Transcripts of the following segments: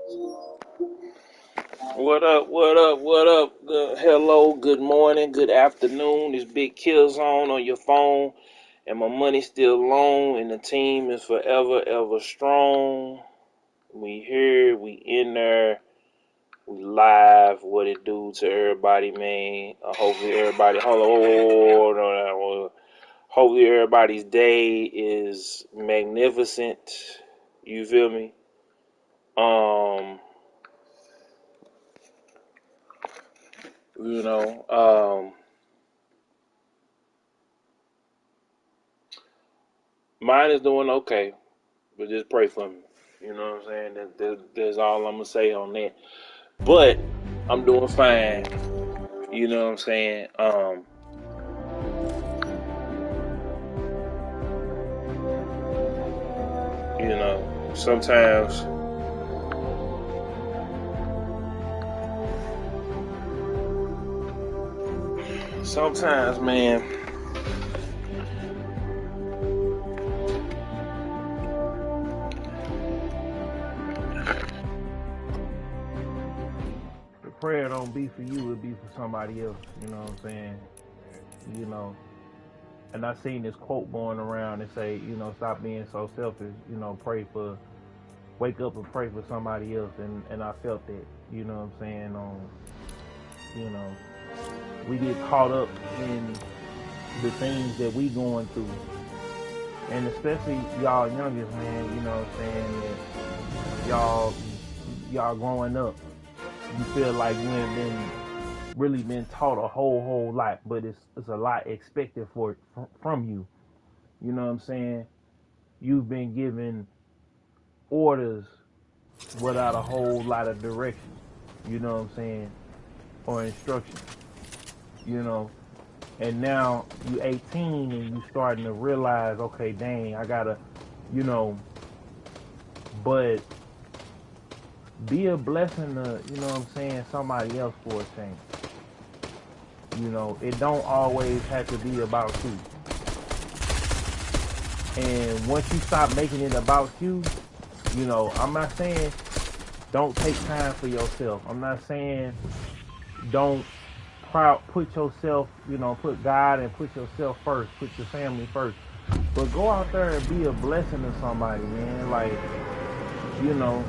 What up? What up? What up? Hello, good morning, good afternoon. It's Big Kill Zone on your phone, and my money's still long, and the team is forever, ever strong. We here, we in there, we live. What it do to everybody, man? Hopefully, everybody. Hold on. Hopefully, everybody's day is magnificent. You feel me? Um, you know, mine is doing okay. But just pray for me. You know what I'm saying? That's all I'm gonna say on that. But I'm doing fine. You know what I'm saying? Sometimes, man, the prayer don't be for you, it be for somebody else. You know what I'm saying? You know. And I seen this quote going around and say, stop being so selfish. Wake up and pray for somebody else. And I felt that. You know what I'm saying? You know, we get caught up in the things that we going through, and especially y'all youngest, man, you know what I'm saying, that y'all growing up, you feel like you ain't really been taught a whole lot, but it's a lot expected from you. You know what I'm saying? You've been given orders without a whole lot of direction. You know what I'm saying? Or instruction. You know, and now you 18 and you starting to realize, okay, dang, I gotta, you know, but be a blessing to, you know what I'm saying, somebody else for a change. You know, it don't always have to be about you. And once you stop making it about you, I'm not saying don't take time for yourself. I'm not saying don't put yourself, put God and put yourself first, put your family first. But go out there and be a blessing to somebody, man. Like, you know,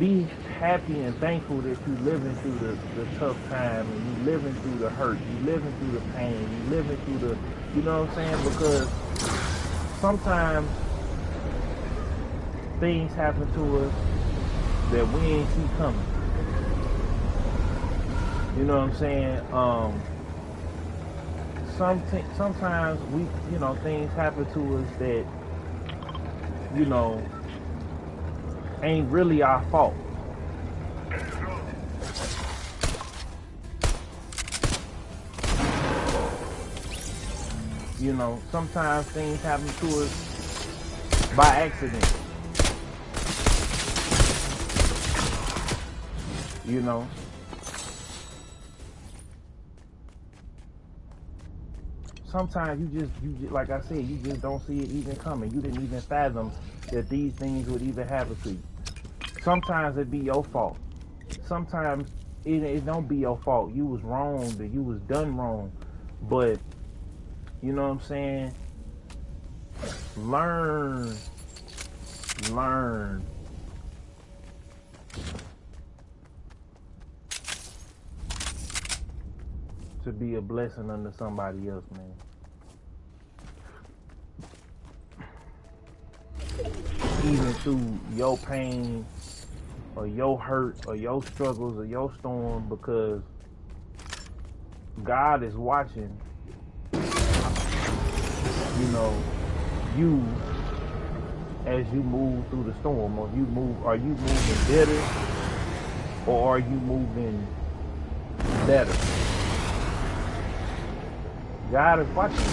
be happy and thankful that you living through the tough time, and you living through the hurt, you living through the pain, you living through the, you know what I'm saying? Because sometimes things happen to us that we ain't see coming. You know what I'm saying? Sometimes we, things happen to us that, you know, ain't really our fault. Sometimes things happen to us by accident. You know, sometimes you just, like I said, you just don't see it even coming. You didn't even fathom that these things would even happen to you. Sometimes it be your fault. Sometimes it don't be your fault. You was wrong, that you was done wrong. But you know what I'm saying? Learn to be a blessing unto somebody else, man. Even through your pain or your hurt or your struggles or your storm, because God is watching, you as you move through the storm. Or are you moving bitter, or are you moving better? God is watching.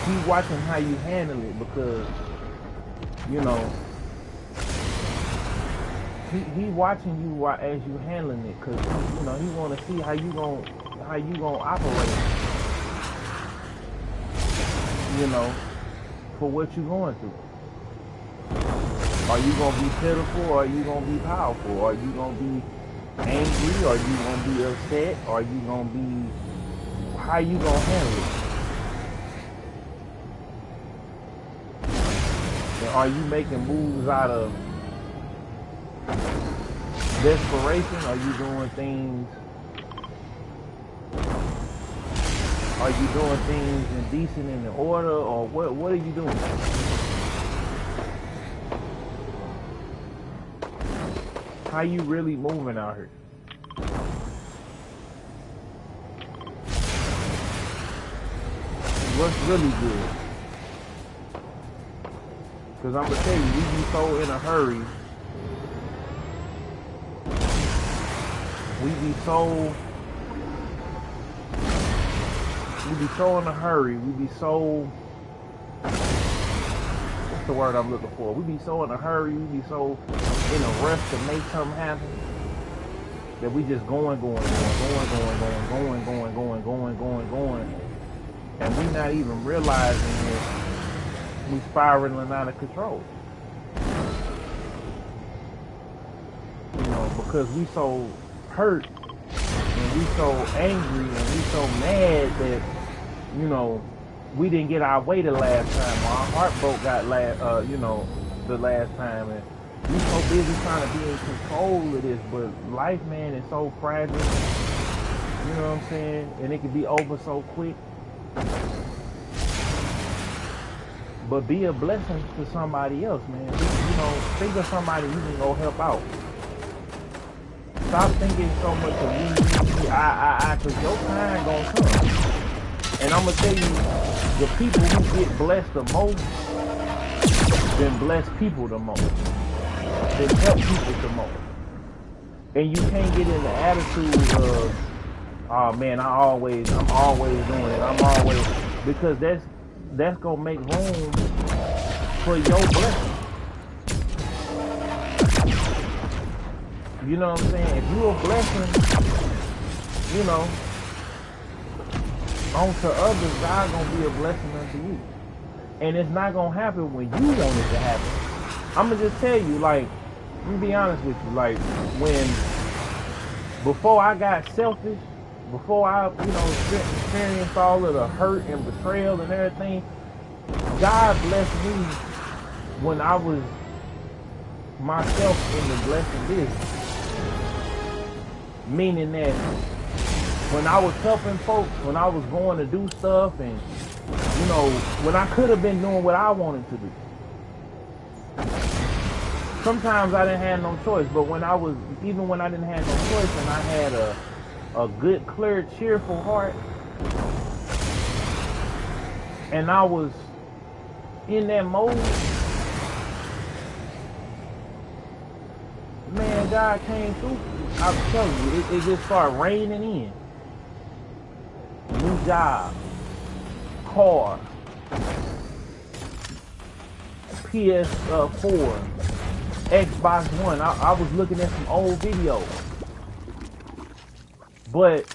He's watching how you handle it, because he watching you as you handling it, because he want to see how you gonna operate. you know, for what you're going through. Are you going to be pitiful, or are you going to be powerful? Are you going to be angry? Are you going to be upset? Are you going to be, how you going to handle it? And are you making moves out of desperation? Are you doing things, are you doing things in decent and in order, or what are you doing? How you really moving out here? What's really good? Because I'm going to tell you, we be so in a hurry. We be so in a hurry. We be so, what's the word I'm looking for? We be so in a hurry. We be so in a rush to make something happen that we just going. And we not even realizing that we spiraling out of control. You know, because we so hurt and we so angry and we so mad that, you know, we didn't get our way the last time. Our heart broke the last time, and we so busy trying to be in control of this, but life, man, is so fragile. You know what I'm saying? And it can be over so quick. But be a blessing to somebody else, man. You know, think of somebody you can go help out. Stop thinking so much of me, because your time gonna come. And I'm gonna tell you, the people who get blessed the most, then bless people the most, then help people the most. And you can't get in the attitude of, oh man, I'm always doing it. Because that's gonna make room for your blessing. You know what I'm saying? If you're a blessing, you know, onto others, God gonna be a blessing unto you. And it's not gonna happen when you want it to happen. I'm gonna just tell you, like, let me be honest with you, like, before I got selfish, before I, you know, experienced all of the hurt and betrayal and everything, God blessed me when I was myself in the blessing business. Meaning that when I was helping folks, when I was going to do stuff, and, you know, when I could have been doing what I wanted to do. Sometimes I didn't have no choice, but even when I didn't have no choice and I had a good, clear, cheerful heart, and I was in that mode, man, God came through. I'm telling you, it just started raining in. New job, car, PS4, Xbox One. I was looking at some old videos. But,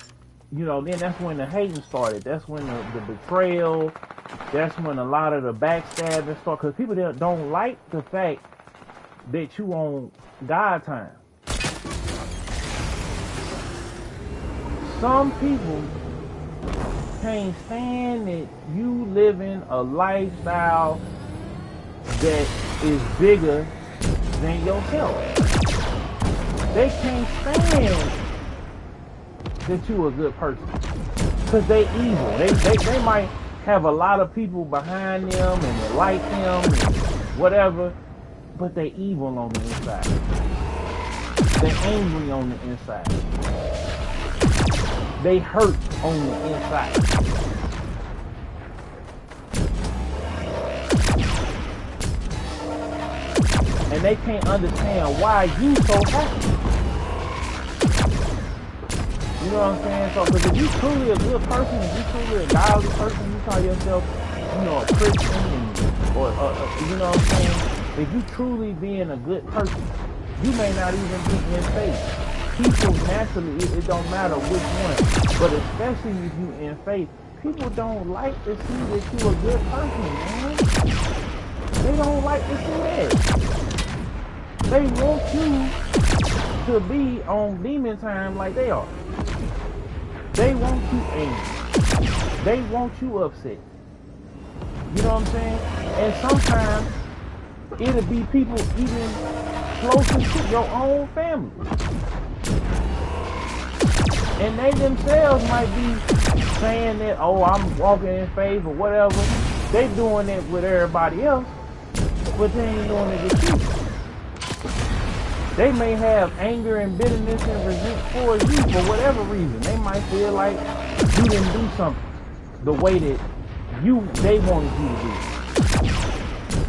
you know, then that's when the hating started. That's when the betrayal, that's when a lot of the backstabbing started. Because people don't like the fact that you on God time. Some people can't stand that you living a lifestyle that is bigger than yourself. They can't stand that you a good person, because they evil. They might have a lot of people behind them and they like them and whatever, but they evil on the inside. They angry on the inside. They hurt on the inside. And they can't understand why you so happy. You know what I'm saying? So, because if you truly a good person, if you truly a godly person, you call yourself, you know, a Christian, or you know what I'm saying? If you truly being a good person, you may not even be in faith. People naturally, it don't matter which one, but especially if you in faith, people don't like to see that you a good person, man. They don't like to see that. They want you to be on demon time like they are. They want you angry. They want you upset. You know what I'm saying? And sometimes it'll be people even closest to your own family. And they themselves might be saying that, oh, I'm walking in faith or whatever. They doing it with everybody else, but they ain't doing it with you. They may have anger and bitterness and resentment for you for whatever reason. They might feel like you didn't do something the way that they wanted you to do.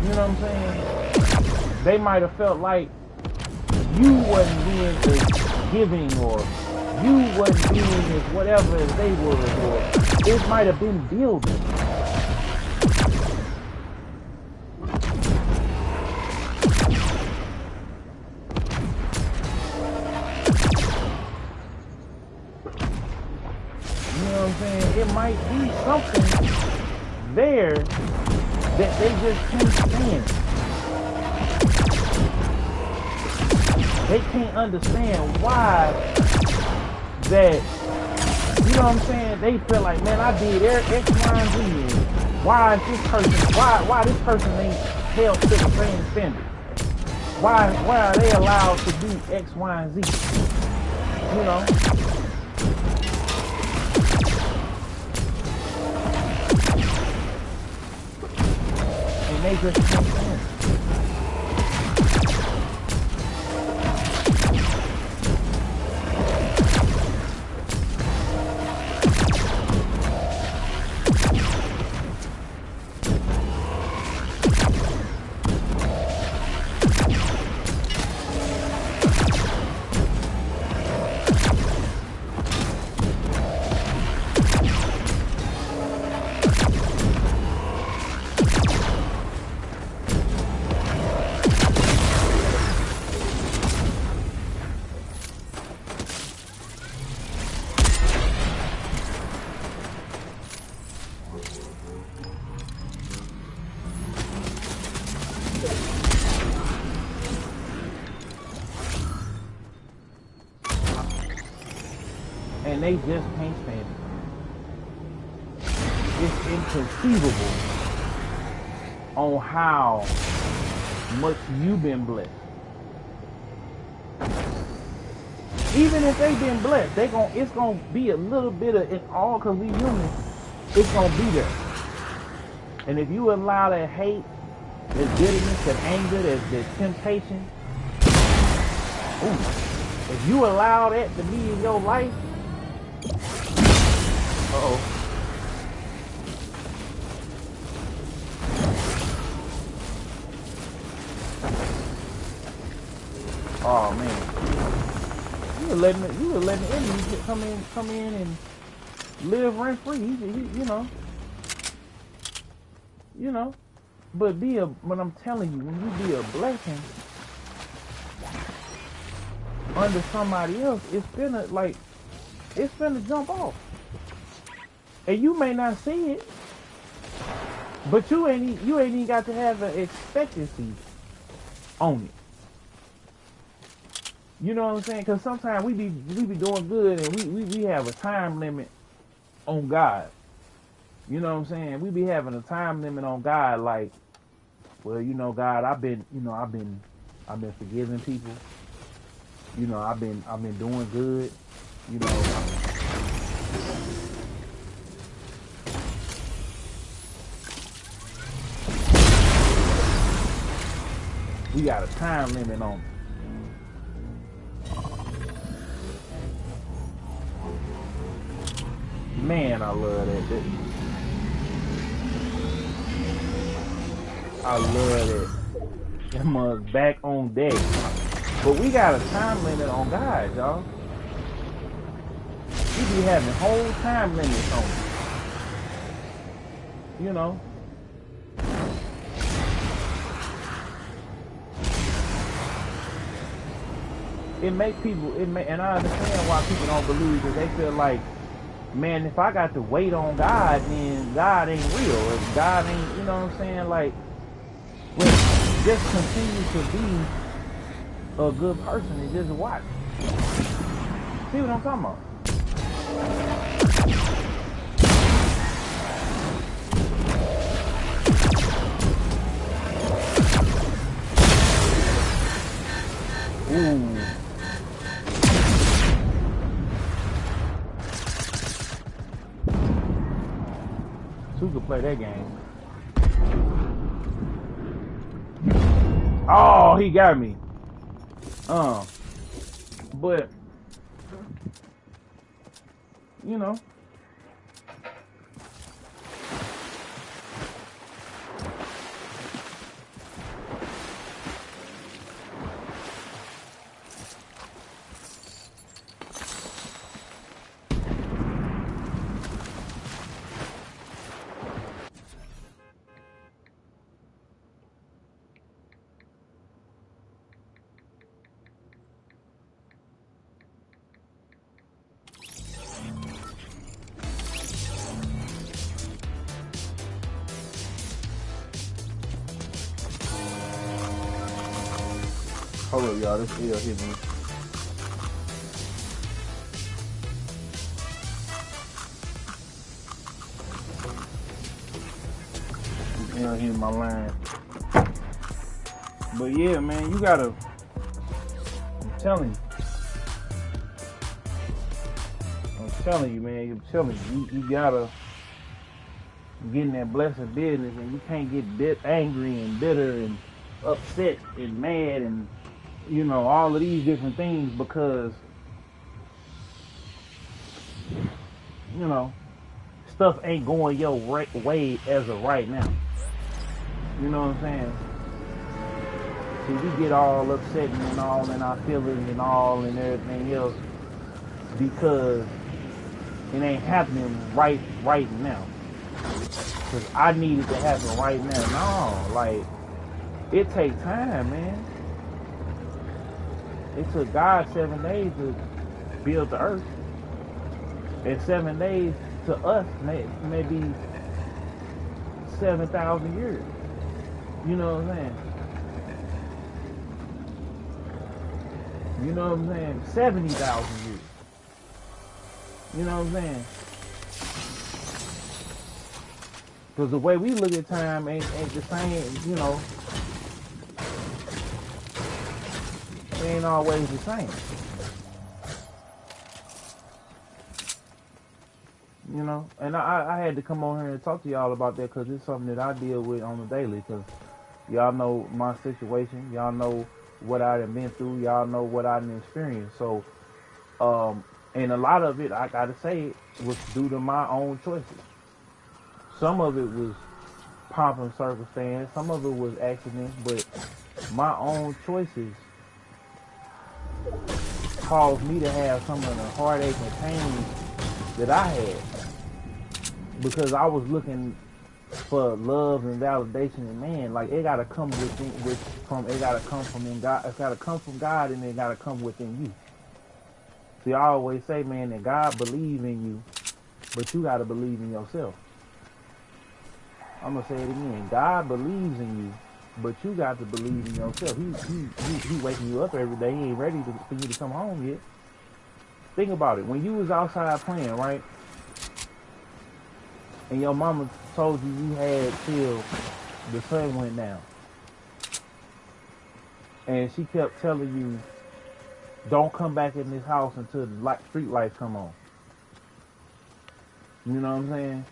You know what I'm saying? They might have felt like you wasn't being as giving, or you wasn't being as whatever as they were, or it might have been building. You know what I'm saying? It might be something there that they just can't stand. They can't understand why that, you know what I'm saying? They feel like, man, I did X, Y, and Z. Why is this person, why this person ain't held to the same standard? Why are they allowed to do X, Y, and Z? You know? And they just can't stand it. And they just can't stand it. It's inconceivable on how much you've been blessed. Even if they've been blessed, it's gonna be a little bit of it all, because we human. It's gonna be there. And if you allow that hate, that bitterness, that anger, that temptation, if you allow that to be in your life, oh man, you were letting the enemy come in and live rent free. You know. But I'm telling you, when you be a blessing under somebody else, it's finna jump off. And you may not see it, but you ain't even got to have an expectancy on it. You know what I'm saying? Because sometimes we be doing good, and we have a time limit on God. You know what I'm saying? We be having a time limit on God, like, well, you know, God, I've been forgiving people. You know, I've been doing good. You know. We got a time limit on it. Man, I love that. I love it. That mug back on deck. But we got a time limit on God, y'all. We be having whole time limits on it. You know. And I understand why people don't believe, because they feel like man, if I got to wait on God, then God ain't real. If God ain't, you know what I'm saying? Like, but just continue to be a good person and just watch. See what I'm talking about? Ooh. Who could play that game? Oh, he got me. But you know. Hold up, y'all. This L hit me. This L hit my line. But yeah, man, you gotta. I'm telling you, man. I'm telling you, you gotta get in that blessed business, and you can't get angry and bitter and upset and mad and you know all of these different things because you know stuff ain't going your way as of right now. You know what I'm saying? See, we get all upset and all in our feelings and all and everything else because it ain't happening right now. Because I need it to happen right now. No, like, it takes time, man. It took God 7 days to build the earth. And 7 days to us may be 7,000 years. You know what I'm saying? You know what I'm saying? 70,000 years. You know what I'm saying? Because the way we look at time ain't the same, you know. It ain't always the same. You know? And I had to come on here and talk to y'all about that because it's something that I deal with on the daily. Because y'all know my situation. Y'all know what I done been through. Y'all know what I done experienced. So, and a lot of it, I gotta say, was due to my own choices. Some of it was pomp and circumstance. Some of it was accident. But my own choices caused me to have some of the heartache and pain that I had. Because I was looking for love and validation in man. Like, it gotta come it gotta come from God. It's gotta come from God, and it gotta come within you. See, I always say, man, that God believes in you, but you gotta believe in yourself. I'm gonna say it again. God believes in you, but you got to believe in yourself. He waking you up every day. He ain't ready for you to come home yet. Think about it. When you was outside playing, right? And your mama told you you had till the sun went down. And she kept telling you, don't come back in this house until the street lights come on. You know what I'm saying?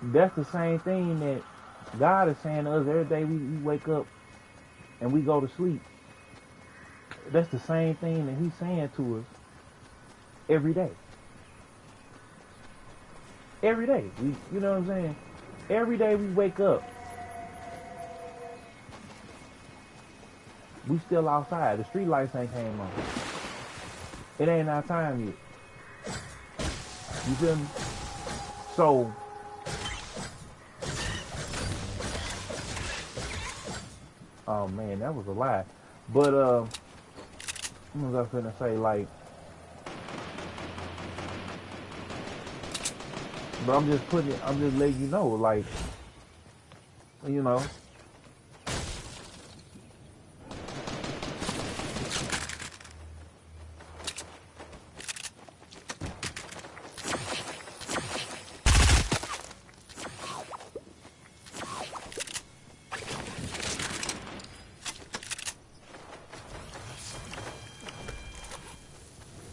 That's the same thing that God is saying to us every day we wake up and we go to sleep. That's the same thing that he's saying to us every day. Every day. You know what I'm saying? Every day we wake up, we still outside. The street lights ain't came on. It ain't our time yet. You feel me? So, oh man, that was a lie. But what was I finna say? Like, But I'm just putting it. I'm just letting you know, like, you know.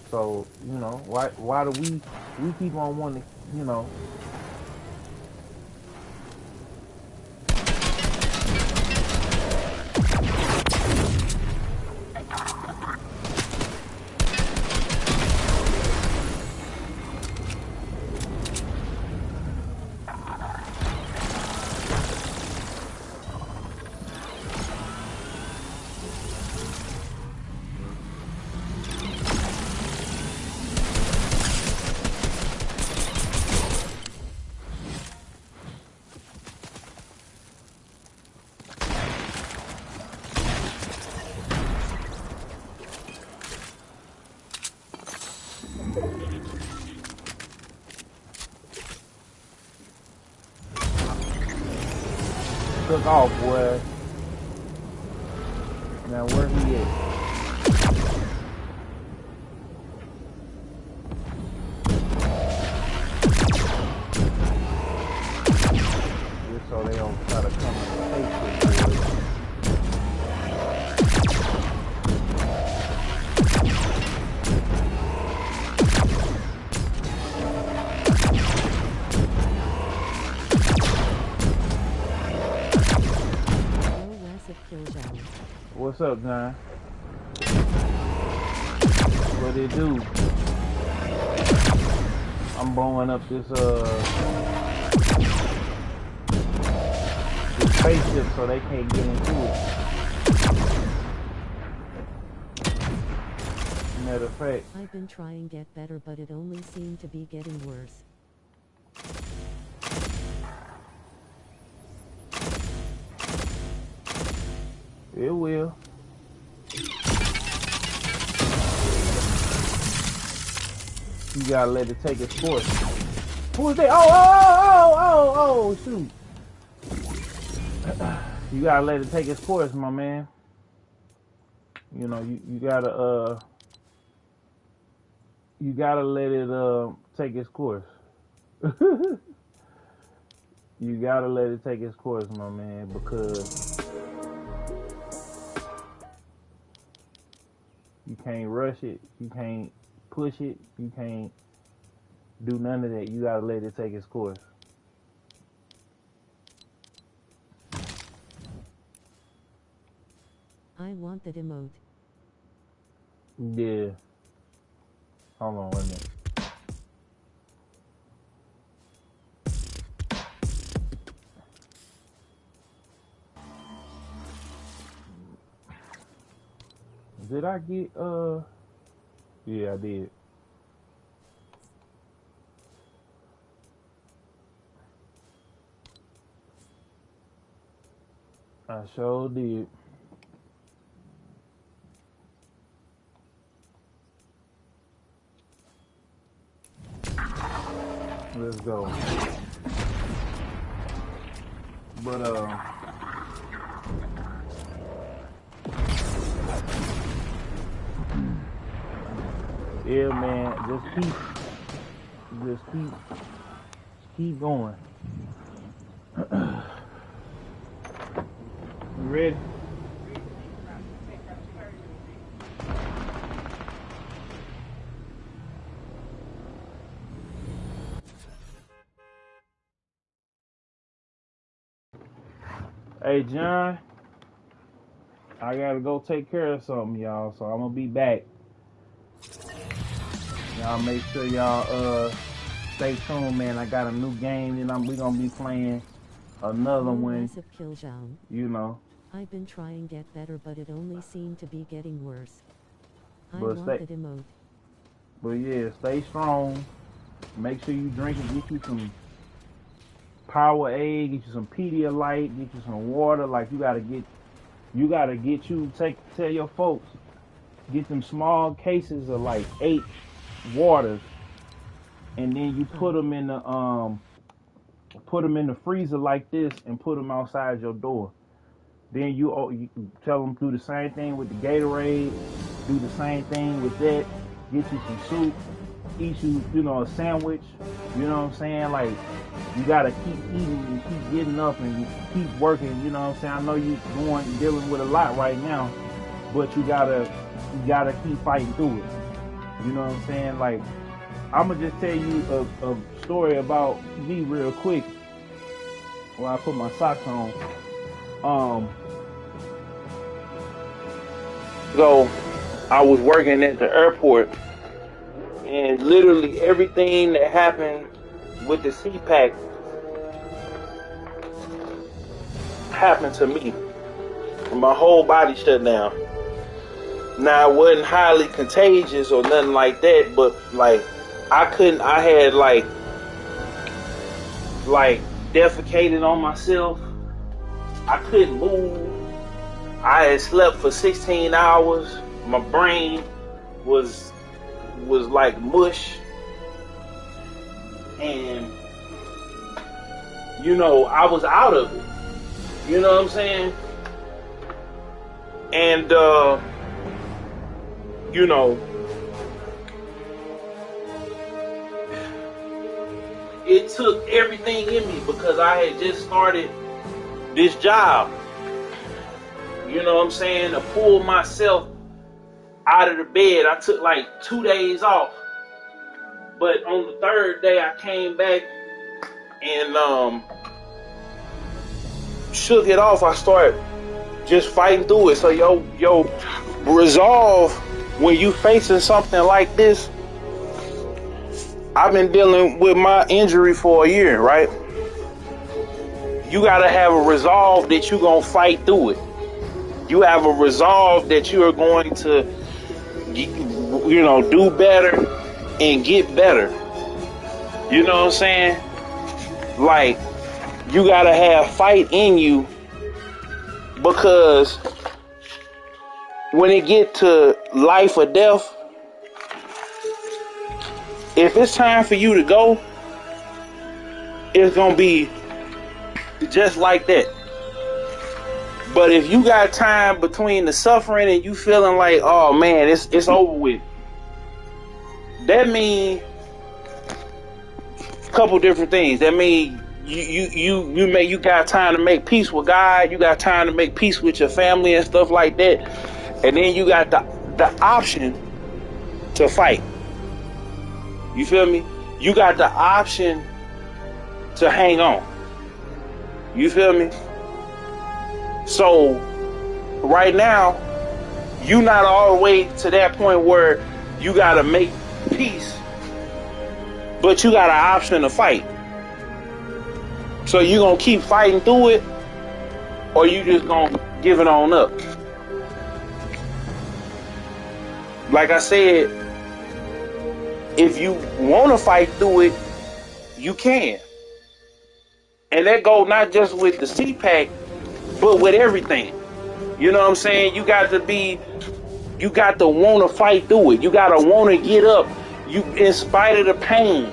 So, you know, why do we keep on wanting to, you know, took off, boy. Now where he at? Just so they don't try to come and take this, boy. What's up, John? What it do? I'm blowing up this spaceship so they can't get into it. Matter of fact, I've been trying to get better, but it only seemed to be getting worse. it will. You gotta let it take its course. Who is that? Oh, shoot. You gotta let it take its course, my man. You know, you gotta let it take its course. You gotta let it take its course, my man, because you can't rush it, you can't push it, you can't do none of that. You gotta let it take its course. I want that emote. Yeah. Hold on, wait a minute. Did I get yeah, I did. I sure did. Let's go. But yeah, man, just keep going. You ready? Hey, John, I gotta go take care of something, y'all, so I'm gonna be back. Y'all make sure y'all stay tuned, man. I got a new game and we gonna be playing another one. Massive kill zone. You know. I've been trying to get better, but it only seemed to be getting worse. I But want that emote. But yeah, stay strong. Make sure you drink and get you some Powerade, get you some Pedialyte, get you some water. Like tell your folks, get them small cases of like 8 waters and then you put them in the freezer like this, and put them outside your door. Then you tell them do the same thing with the Gatorade, do the same thing with that. Get you some soup, eat a sandwich. You know what I'm saying? Like, you gotta keep eating and keep getting up and you keep working. You know what I'm saying? I know you dealing with a lot right now, but you gotta keep fighting through it. You know what I'm saying? Like, I'm gonna just tell you a story about me real quick while I put my socks on. So I was working at the airport, and literally everything that happened with the CPAC happened to me. My whole body shut down. Now, it wasn't highly contagious or nothing like that, but like I had like defecated on myself. I couldn't move. I had slept for 16 hours. My brain was like mush. And I was out of it. You know what I'm saying? And it took everything in me because I had just started this job. You know what I'm saying? To pull myself out of the bed. I took like 2 days off. But on the third day I came back and shook it off. I started just fighting through it. So yo resolve when you facing something like this. I've been dealing with my injury for a year, right? You gotta have a resolve that you're gonna fight through it. You have a resolve that you are going to, do better and get better. You know what I'm saying? Like, you gotta have fight in you, because when it get to life or death, if it's time for you to go, it's gonna be just like that. But if you got time between the suffering and you feeling like, oh man, it's over with, that mean a couple different things. That mean you got time to make peace with God. You got time to make peace with your family and stuff like that. And then you got the option to fight. You feel me? You got the option to hang on. You feel me? So right now, you not all the way to that point where you gotta make peace, but you got an option to fight. So you gonna keep fighting through it, or you just gonna give it on up? Like I said, if you wanna fight through it, you can. And that goes not just with the CPAC, but with everything. You know what I'm saying? You got to want to fight through it. You got to want to get up. You, in spite of the pain.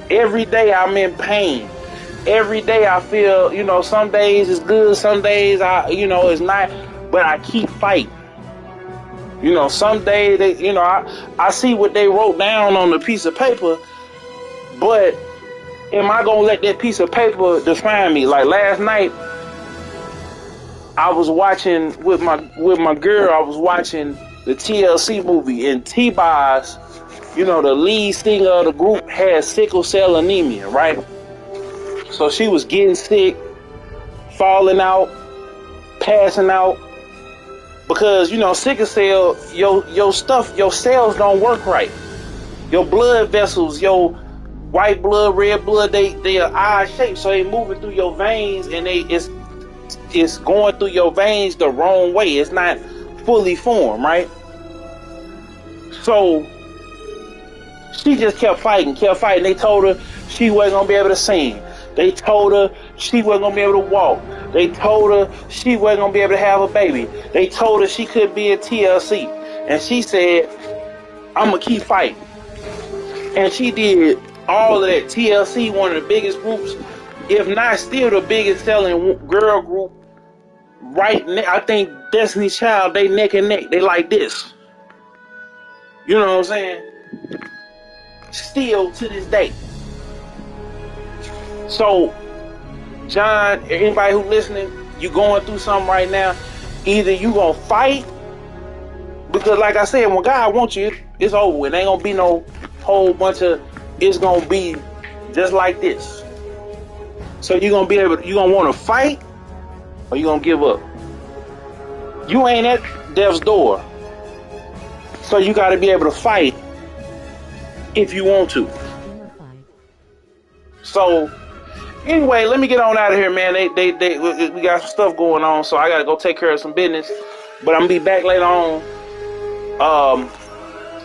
Every day I'm in pain. Every day I feel, some days it's good, some days it's not, but I keep fighting. Some days I see what they wrote down on the piece of paper, but am I gonna let that piece of paper define me? Like last night, I was watching with my girl. I was watching the TLC movie, and T-Boz, the lead singer of the group, had sickle cell anemia, right? So she was getting sick, falling out, passing out, because sickle cell, your cells don't work right. Your blood vessels, your white blood, red blood, they are odd shaped, so they moving through your veins, and it's going through your veins the wrong way. It's not fully formed, right? So she just kept fighting. They told her she wasn't gonna be able to sing. They told her she wasn't gonna be able to walk. They told her she wasn't gonna be able to have a baby. They told her she couldn't be in TLC. And she said, I'm gonna keep fighting. And she did all of that. TLC, one of the biggest groups, if not still the biggest selling girl group. Right now, I think Destiny's Child, they neck and neck. They like this. You know what I'm saying? Still to this day. So, John, anybody who listening, you going through something right now, either you gonna fight, because like I said, when God wants you, it's over. It ain't gonna be no whole bunch of, it's gonna be just like this. So you gonna want to fight, or you gonna give up? You ain't at death's door, so you got to be able to fight if you want to. So anyway, let me get on out of here, man. We got some stuff going on, so I gotta go take care of some business. But I'm gonna be back later on.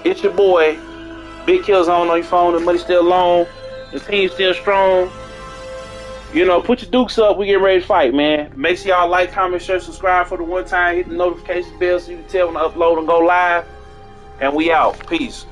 It's your boy, Big Killzone on your phone. The money still long, the team still strong. You know, put your dukes up. We get ready to fight, man. Make sure y'all like, comment, share, subscribe for the one time. Hit the notification bell so you can tell when I upload and go live. And we out. Peace.